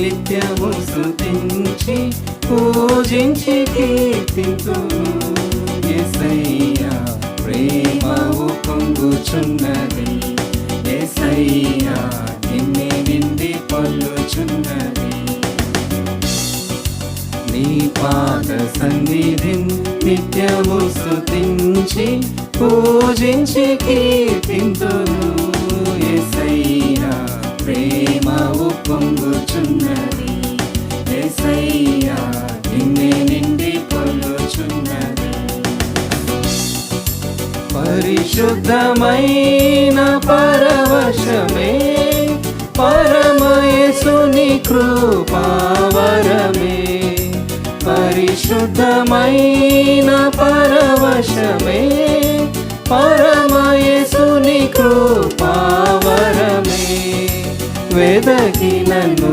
నిత్యము స్తుతించి పూజించి కీర్తింతును. యేసయ్యా ప్రేమవు పొంగుచున్నది, యేసయ్యా నిన్నే నిండి పొల్లుచున్నది. నీ పాద సన్నిధి నిత్యము స్తుతించి పూజించి కీర్తింతును. యేసయ్యా ప్రేమవు పొంగుచున్నది, యేసయ్యా నిన్నే నిండి పొల్లుచున్నది. పరిశుద్ధమైన పరవశమే పరమయేసుని కృపావరమే. పరిశుద్ధమైన పరవశమే పరమయేసుని కృపావరమే. వెదకి నన్ను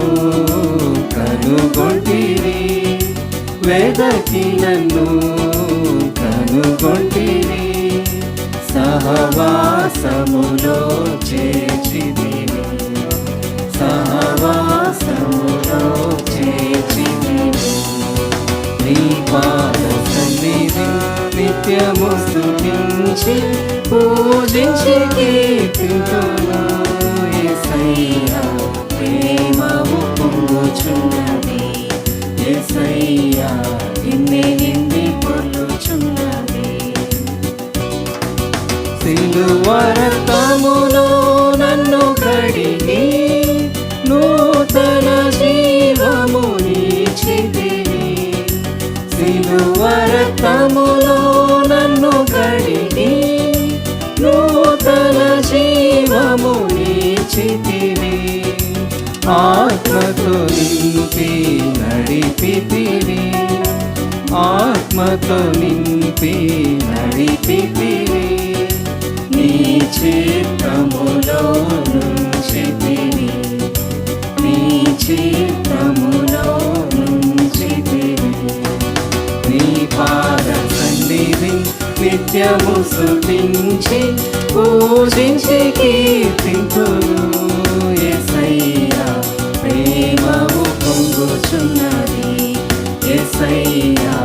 కనుగొంటిరి, వెదకి నన్ను కనుగొంటిరి. సహవాసములో చేర్చితివి, సహవాసములో చేర్చితివి. నీ పాద సన్నిధి నిత్యము స్తుతించి పూజించి కీర్తింతును. యేసయ్యా ప్రేమవు పొంగుచున్నది, యేసయ్యా నిన్నే నిండి పొల్లుచున్నది. సిలువ రక్తములో నన్ను కడిగి నూతన జీవమునిచ్చితివి. సిలువ రక్తములో నన్ను కడిగి నూతన జీవమునిచ్చితివి. ఆత్మతో నింపి నడిపితివి, ఆత్మతో నింపి నడిపితివి. నీ చిత్తములో నుంచితివి, నీ చిత్తములో నుంచితివి. నీ పాద సన్నిధి నిత్యము స్తుతించి పూజించి కీర్తింతును. యేసయ్యా ప్రేమవు పొంగుచున్నది, యేసయ్యా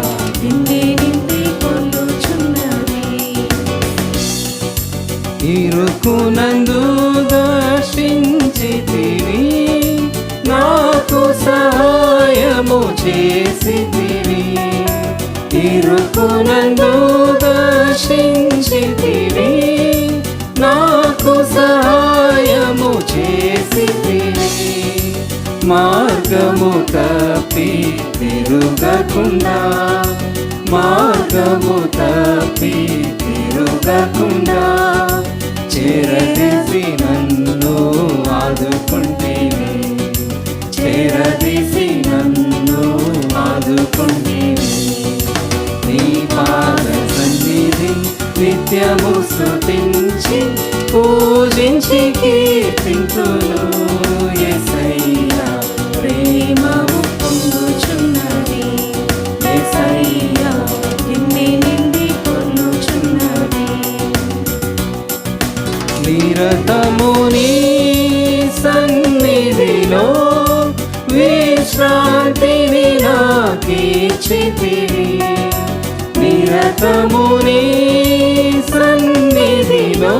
నిన్నే నిండి పొల్లుచున్నది. ఇరుకునందు దర్శించితివి, నాకు సహాయము చేసితివి. ఇరుకునందు దర్శించితివి, నాకు సహాయము చేసితివి. మార్గము తప్పి తిరుగకుండా, మార్గము తప్పి తిరుగకుండా చేరదీసి నన్ను ఆదుకుంటివి, చేరదీసి నన్ను ఆదుకుంటివి. నీ పాద సన్నిధి నిత్యము స్తుతించి పూజించి కీర్తింతును. యేసయ్యా ప్రేమవు పొంగుచున్నది, యేసయ్యా నిన్నే నిండి పొల్లుచున్నది. నిరతము నీ సన్నిధిలో విశ్రాంతిని నాకిచ్చితివి. నిరతము నీ సన్నిధిలో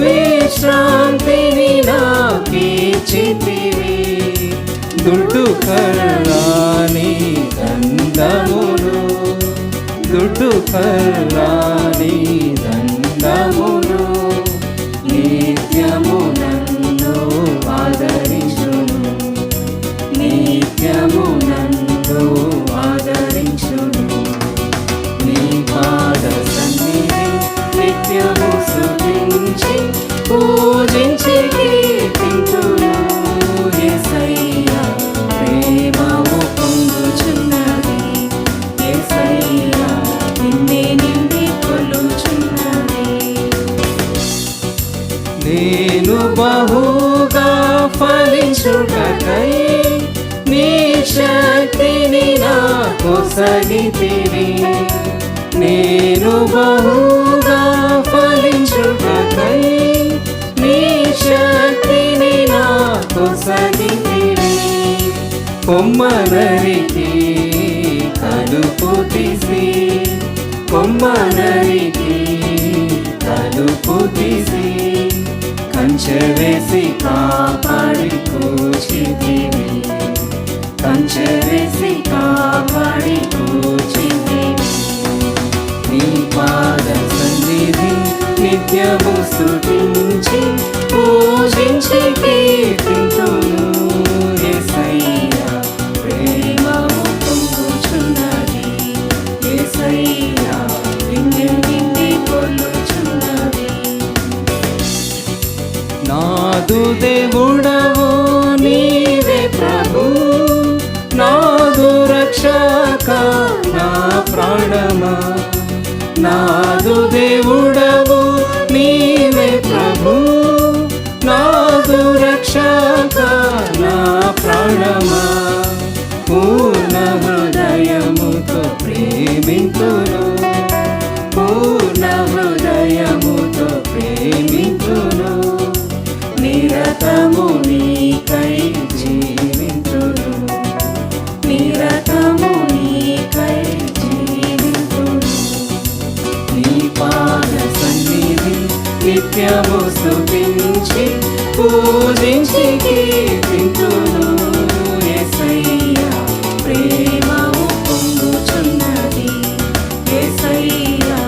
విశ్రాంతిని నాకిచ్చితివి. దుడ్డు కర్రాని దండమును, దుడ్డు కర్రాని దండమును నిత్యము నన్ను ఆదరించును, నిత్యము నన్ను ఆదరించును. నీ పాద సన్నిధి నిత్యము స్తుతించి పూజించి కీర్తింతును. యేసయ్యా ప్రేమవు పొంగుచున్నది, యేసయ్యా నిన్నే నిండి పొల్లుచున్నది. నేను బహుగా ఫలించుటకై నీ శక్తిని నాకు సగితివి. నేను బహుగా ఫలించుటకై నీ శక్తిని నాకు సగితివి. కొమ్మనరికి కలుపు తీసి కొమ్మనరికి కలుపు తీసి కంచె వేసి కాపాడి కూర్చితివి కంచె వేసి కాపాడి కూర్చితివి నీ పాద సన్నిధి నిత్యము స్తుతించి పూజించి కీర్తింతును యేసయ్యా ప్రేమము పొంగుచున్నది యేసయ్యా నిన్ను నిండి కొలుచున్నది నాదు దేవుడవు నీవే ప్రభు నాదు రక్షక నా ప్రాణమా నాదు దేవుడవు నీవే ప్రభు నాదు రక్షక నా ప్రాణమా పూర్ణ హృదయముతో ప్రేమింతును పూర్ణ హృదయముతో ప్రేమింతును నిరతము నీకై జీవింతును నిరతము నీకై జీవింతును నీ పాద సన్నిధి నిత్యము స్తుతించి పూజించి కీర్తింతును యేసయ్యా ప్రేమము పొంగుచున్నది యేసయ్యా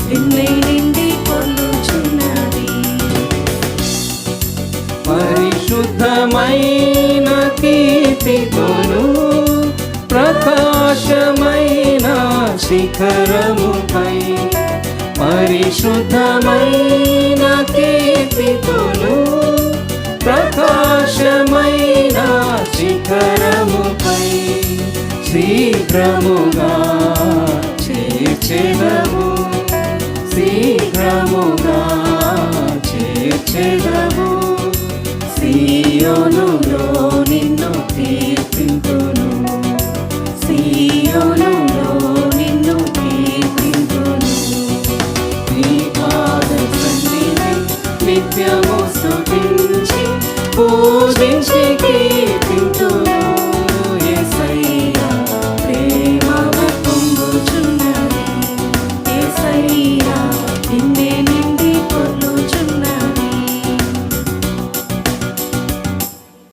నిన్నే నిండి కొలుచున్నది పరిశుద్ధమైన కీర్తితోను ప్రకాశమైన శిఖరముపై పరిశుద్ధమైన కీర్తితోను ప్రకాశమైన శిఖరముపై శీఘ్రము